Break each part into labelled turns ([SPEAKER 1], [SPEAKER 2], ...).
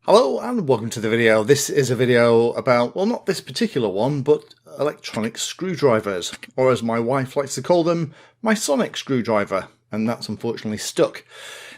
[SPEAKER 1] Hello and welcome to the video. This is a video about, well, not this particular one, but electronic screwdrivers, or as my wife likes to call them, my sonic screwdriver, and that's unfortunately stuck.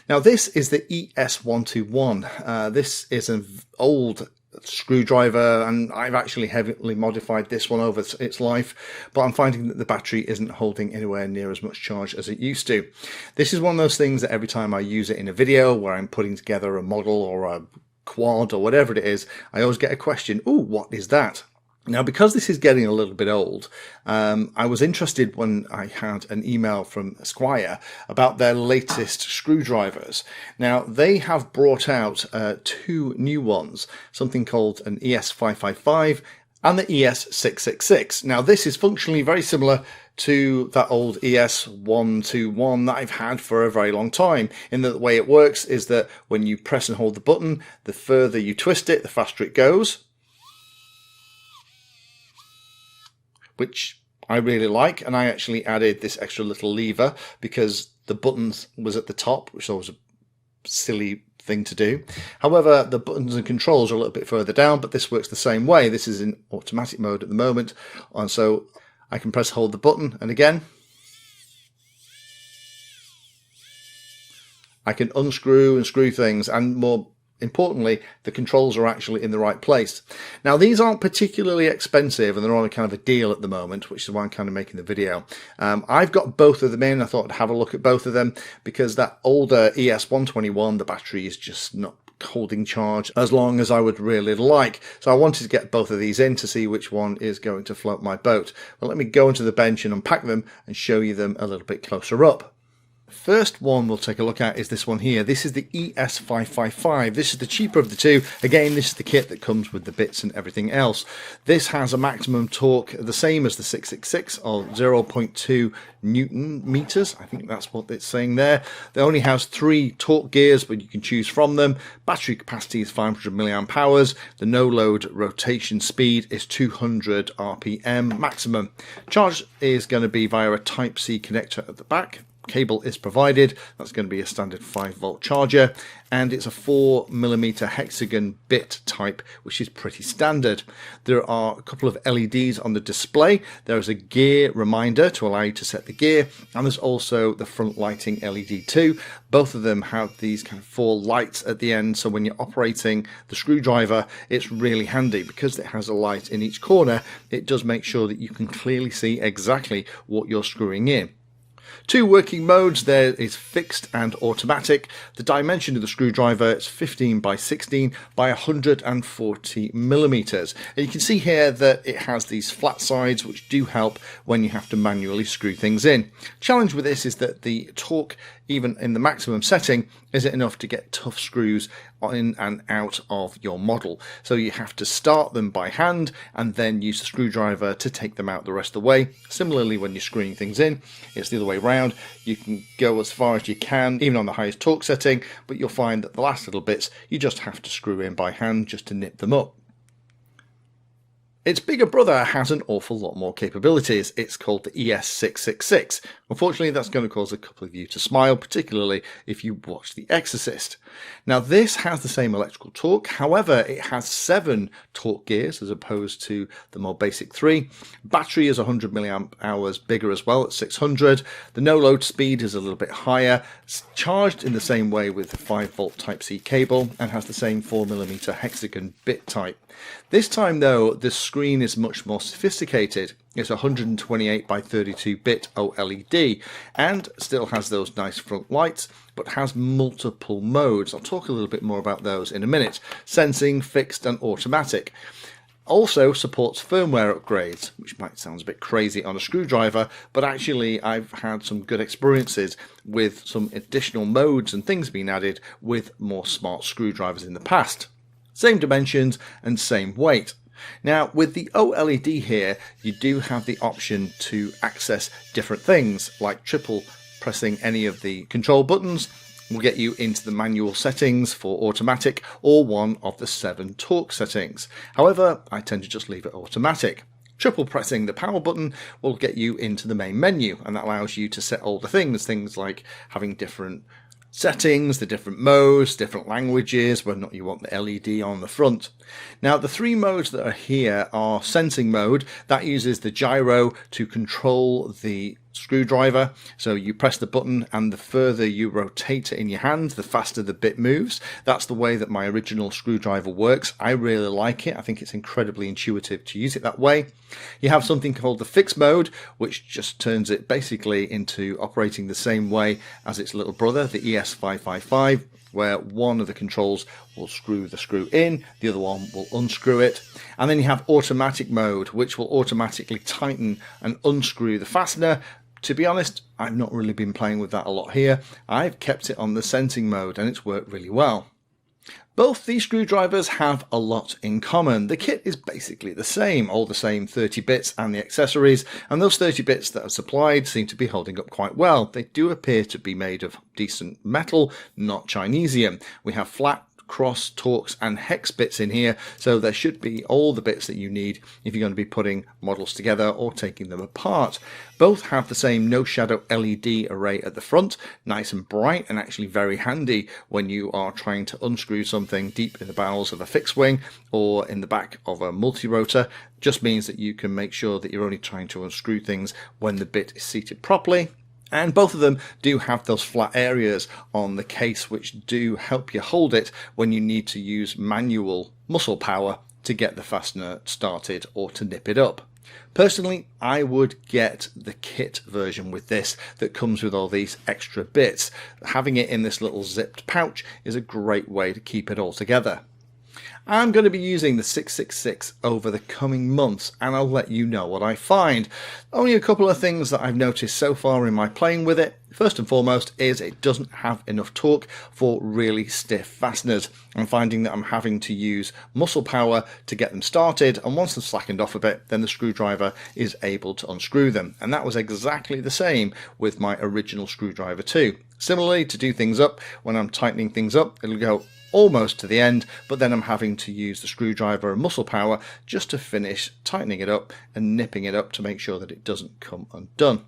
[SPEAKER 1] Now this is the ES121. This is an old screwdriver, and I've actually heavily modified this one over its life, but I'm finding that the battery isn't holding anywhere near as much charge as it used to. This is one of those things that every time I use it in a video where I'm putting together a model or a quad or whatever it is, I always get a question, oh, what is that? Now, because this is getting a little bit old, I was interested when I had an email from SEQURE about their latest screwdrivers. Now, they have brought out two new ones, something called an ES555 and the ES666. Now, this is functionally very similar to that old ES121 that I've had for a very long time, in that the way it works is that when you press and hold the button, the further you twist it, the faster it goes, which I really like. And I actually added this extra little lever because the buttons was at the top, which was a silly thing to do. However, the buttons and controls are a little bit further down, but this works the same way. This is in automatic mode at the moment, and so I can press hold the button, and again I can unscrew and screw things, and more importantly, the controls are actually in the right place. Now, these aren't particularly expensive, and they're on a kind of a deal at the moment, which is why I'm kind of making the video. I've got both of them in. I thought I'd have a look at both of them because that older ES121, the battery is just not holding charge as long as I would really like. So I wanted to get both of these in to see which one is going to float my boat. Well, let me go into the bench and unpack them and show you them a little bit closer up. First one we'll take a look at is this one here. This is the ES555. This is the cheaper of the two. Again, this is the kit that comes with the bits and everything else. This has a maximum torque the same as the 666 of 0.2 Newton meters. I think that's what it's saying there. It only has 3 torque gears, but you can choose from them. Battery capacity is 500 milliamp hours. The no load rotation speed is 200 RPM maximum. Charge is going to be via a Type-C connector at the back. Cable is provided. That's going to be a standard 5-volt charger, and it's a 4mm hexagon bit type, which is pretty standard. There are a couple of LEDs on the display. There is a gear reminder to allow you to set the gear, and there's also the front lighting LED too. Both of them have these kind of 4 lights at the end, so when you're operating the screwdriver, it's really handy because it has a light in each corner. It does make sure that you can clearly see exactly what you're screwing in. 2 working modes, there is fixed and automatic. The dimension of the screwdriver is 15 by 16 by 140 millimeters. And you can see here that it has these flat sides, which do help when you have to manually screw things in. Challenge with this is that the torque, even in the maximum setting, isn't enough to get tough screws in and out of your model. So you have to start them by hand and then use the screwdriver to take them out the rest of the way. Similarly, when you're screwing things in, it's the other way around. You can go as far as you can, even on the highest torque setting, but you'll find that the last little bits, you just have to screw in by hand just to nip them up. Its bigger brother has an awful lot more capabilities. It's called the ES666. Unfortunately, that's going to cause a couple of you to smile, particularly if you watch The Exorcist. Now, this has the same electrical torque. However, it has 7 torque gears as opposed to the more basic 3. Battery is 100 milliamp hours bigger as well at 600. The no load speed is a little bit higher. It's charged in the same way with the 5-volt Type-C cable and has the same 4mm hexagon bit type. This time though, the screen is much more sophisticated. It's 128 by 32 bit OLED and still has those nice front lights, but has multiple modes. I'll talk a little bit more about those in a minute. Sensing, fixed and automatic. Also supports firmware upgrades, which might sound a bit crazy on a screwdriver, but actually I've had some good experiences with some additional modes and things being added with more smart screwdrivers in the past. Same dimensions and same weight. Now, with the OLED here, you do have the option to access different things, like triple pressing any of the control buttons will get you into the manual settings for automatic or one of the 7 torque settings. However, I tend to just leave it automatic. Triple pressing the power button will get you into the main menu, and that allows you to set all the things like having different settings, the different modes, different languages, whether or not you want the LED on the front. Now the three modes that are here are sensing mode. That uses the gyro to control the screwdriver. So you press the button and the further you rotate it in your hand, the faster the bit moves. That's the way that my original screwdriver works. I really like it. I think it's incredibly intuitive to use it that way. You have something called the fixed mode, which just turns it basically into operating the same way as its little brother, the ES555, where one of the controls will screw the screw in, the other one will unscrew it. And then you have automatic mode, which will automatically tighten and unscrew the fastener. To be honest, I've not really been playing with that a lot here. I've kept it on the sensing mode and it's worked really well. Both these screwdrivers have a lot in common. The kit is basically the same, all the same 30 bits and the accessories, and those 30 bits that are supplied seem to be holding up quite well. They do appear to be made of decent metal, not Chinesium. We have flat, cross, Torx and hex bits in here, so there should be all the bits that you need if you're going to be putting models together or taking them apart. Both have the same no shadow LED array at the front, nice and bright and actually very handy when you are trying to unscrew something deep in the bowels of a fixed wing or in the back of a multi-rotor. Just means that you can make sure that you're only trying to unscrew things when the bit is seated properly. And both of them do have those flat areas on the case which do help you hold it when you need to use manual muscle power to get the fastener started or to nip it up. Personally, I would get the kit version with this that comes with all these extra bits. Having it in this little zipped pouch is a great way to keep it all together. I'm going to be using the 666 over the coming months and I'll let you know what I find. Only a couple of things that I've noticed so far in my playing with it. First and foremost is it doesn't have enough torque for really stiff fasteners. I'm finding that I'm having to use muscle power to get them started, and once they've slackened off a bit, then the screwdriver is able to unscrew them. And that was exactly the same with my original screwdriver too. Similarly, to do things up, when I'm tightening things up, it'll go almost to the end, but then I'm having to use the screwdriver and muscle power just to finish tightening it up and nipping it up to make sure that it doesn't come undone.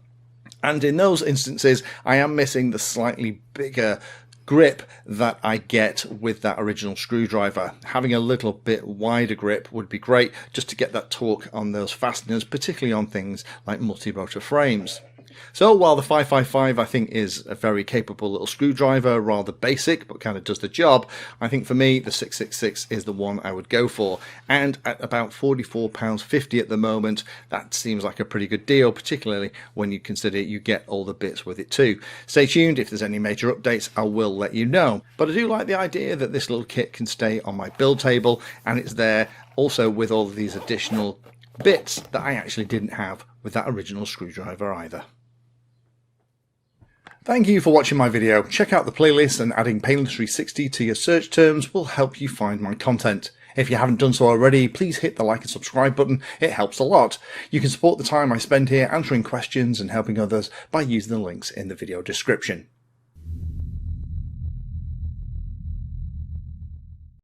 [SPEAKER 1] And in those instances, I am missing the slightly bigger grip that I get with that original screwdriver. Having a little bit wider grip would be great just to get that torque on those fasteners, particularly on things like multi-rotor frames. So while the 555 I think is a very capable little screwdriver, rather basic but kind of does the job, I think for me the 666 is the one I would go for, and at about £44.50 at the moment that seems like a pretty good deal, particularly when you consider you get all the bits with it too. Stay tuned, if there's any major updates I will let you know, but I do like the idea that this little kit can stay on my build table and it's there also with all of these additional bits that I actually didn't have with that original screwdriver either. Thank you for watching my video. Check out the playlist, and adding Pedantry 60 to your search terms will help you find my content. If you haven't done so already, please hit the like and subscribe button. It helps a lot. You can support the time I spend here answering questions and helping others by using the links in the video description.